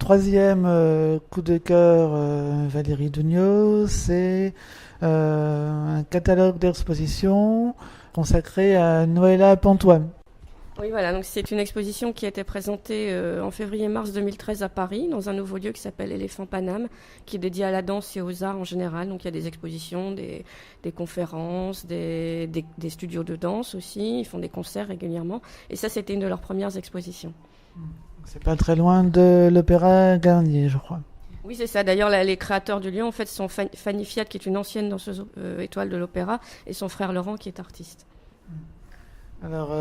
troisième coup de cœur, Valérie Dugnaud, c'est un catalogue d'exposition consacré à Noëlla Pontois. Oui, voilà, donc c'est une exposition qui a été présentée en février-mars 2013 à Paris, dans un nouveau lieu qui s'appelle Éléphant Paname, qui est dédié à la danse et aux arts en général. Donc il y a des expositions, des conférences, des studios de danse aussi, ils font des concerts régulièrement. Et ça, c'était une de leurs premières expositions. C'est pas très loin de l'Opéra Garnier, je crois. Oui, c'est ça. D'ailleurs, les créateurs du lieu, en fait, sont Fanny Fiat, qui est une ancienne danseuse étoile de l'opéra, et son frère Laurent, qui est artiste. Alors,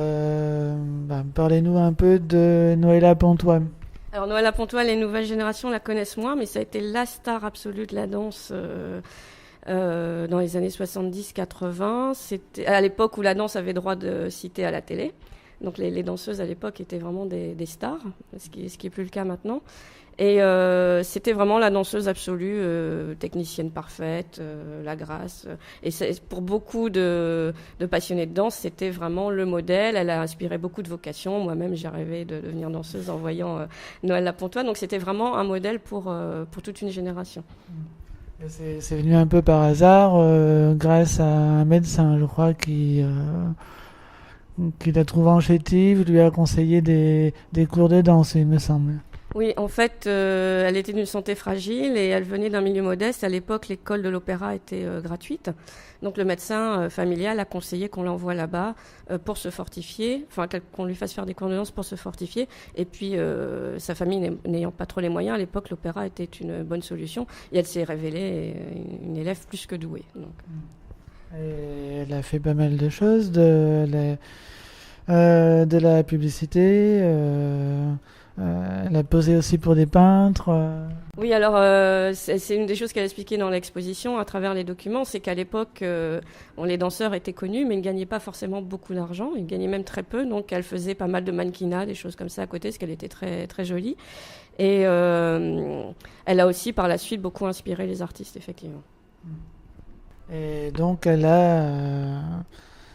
parlez-nous un peu de Noëlla Pontois. Alors Noëlla Pontois, les nouvelles générations la connaissent moins, mais ça a été la star absolue de la danse dans les années 70-80. C'était à l'époque où la danse avait droit de citer à la télé. Donc les danseuses à l'époque étaient vraiment des stars, ce qui est plus le cas maintenant. Et c'était vraiment la danseuse absolue, technicienne parfaite, la grâce. Et pour beaucoup de passionnés de danse, c'était vraiment le modèle. Elle a inspiré beaucoup de vocations. Moi-même, j'ai rêvé de devenir danseuse en voyant Noëlla Pontois. Donc c'était vraiment un modèle pour toute une génération. C'est venu un peu par hasard, grâce à un médecin, je crois, qui l'a trouvé en chétive, lui a conseillé des cours de danse, il me semble. Oui, en fait, elle était d'une santé fragile et elle venait d'un milieu modeste. À l'époque, l'école de l'opéra était gratuite. Donc le médecin familial a conseillé qu'on l'envoie là-bas pour se fortifier, enfin qu'on lui fasse faire des cours de danse pour se fortifier. Et puis sa famille n'ayant pas trop les moyens, à l'époque, l'opéra était une bonne solution. Et elle s'est révélée une élève plus que douée. Donc. Et elle a fait pas mal de choses, de la publicité. Elle a posé aussi pour des peintres. Oui, alors c'est une des choses qu'elle a expliqué dans l'exposition à travers les documents, c'est qu'à l'époque, les danseurs étaient connus, mais ils ne gagnaient pas forcément beaucoup d'argent, ils gagnaient même très peu, donc elle faisait pas mal de mannequinat, des choses comme ça à côté, parce qu'elle était très, très jolie. Et elle a aussi par la suite beaucoup inspiré les artistes, effectivement. Et donc elle a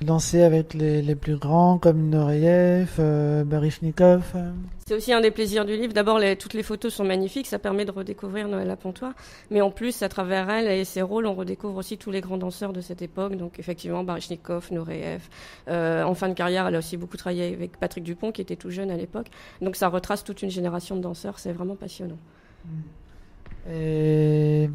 dansé avec les plus grands comme Nureyev, Baryshnikov. C'est aussi un des plaisirs du livre. D'abord, toutes les photos sont magnifiques, ça permet de redécouvrir Noëlla Pontois. Mais en plus, à travers elle et ses rôles, on redécouvre aussi tous les grands danseurs de cette époque. Donc effectivement, Baryshnikov, Nureyev. En fin de carrière, elle a aussi beaucoup travaillé avec Patrick Dupont, qui était tout jeune à l'époque. Donc ça retrace toute une génération de danseurs, c'est vraiment passionnant. Et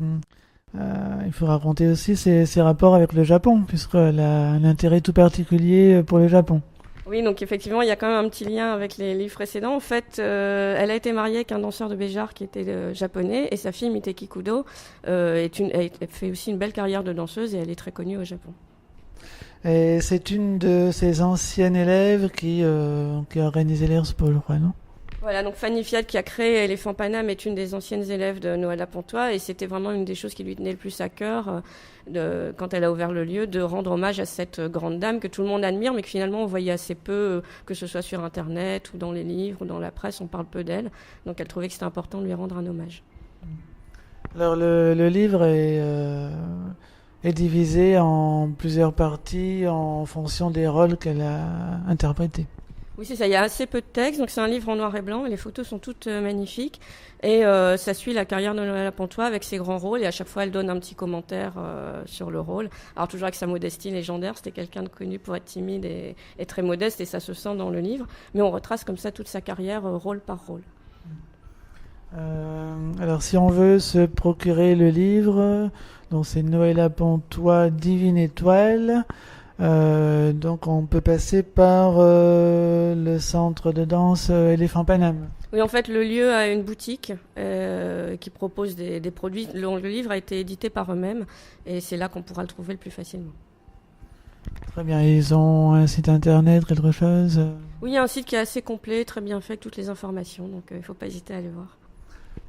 il faut raconter aussi ses rapports avec le Japon, puisqu'elle a un intérêt tout particulier pour le Japon. Oui, donc effectivement, il y a quand même un petit lien avec les livres précédents. En fait, elle a été mariée avec un danseur de Béjar qui était japonais, et sa fille, Miteki Kudo, elle fait aussi une belle carrière de danseuse, et elle est très connue au Japon. Et c'est une de ses anciennes élèves qui a organisé l'Expo, je crois, non ? Voilà, donc Fanny Fiat qui a créé Éléphant Paname est une des anciennes élèves de Noëlla Pontois et c'était vraiment une des choses qui lui tenait le plus à cœur quand elle a ouvert le lieu, de rendre hommage à cette grande dame que tout le monde admire mais que finalement on voyait assez peu, que ce soit sur Internet ou dans les livres ou dans la presse, on parle peu d'elle. Donc elle trouvait que c'était important de lui rendre un hommage. Alors le livre est divisé en plusieurs parties en fonction des rôles qu'elle a interprétés. Oui, c'est ça. Il y a assez peu de texte, donc c'est un livre en noir et blanc et les photos sont toutes magnifiques. Et ça suit la carrière de Noëlla Pontois avec ses grands rôles et à chaque fois elle donne un petit commentaire sur le rôle. Alors toujours avec sa modestie légendaire, c'était quelqu'un de connu pour être timide et très modeste et ça se sent dans le livre. Mais on retrace comme ça toute sa carrière rôle par rôle. Alors si on veut se procurer le livre, donc c'est Noëlla Pontois, Divine Étoile. Donc on peut passer par le centre de danse Éléphant Paname. Oui, en fait, le lieu a une boutique qui propose des produits. Le livre a été édité par eux-mêmes et c'est là qu'on pourra le trouver le plus facilement. Très bien, ils ont un site internet, quelque chose Oui, il y a un site qui est assez complet, très bien fait, avec toutes les informations, donc il ne faut pas hésiter à aller voir.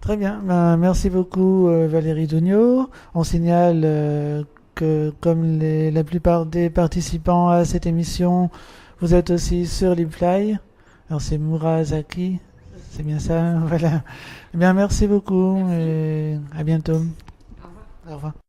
Très bien, merci beaucoup Valérie Dugnaud. On signale que comme la plupart des participants à cette émission, vous êtes aussi sur Libfly. Alors c'est Murazaki, c'est bien ça, voilà. Eh bien merci beaucoup et à bientôt. Au revoir. Au revoir.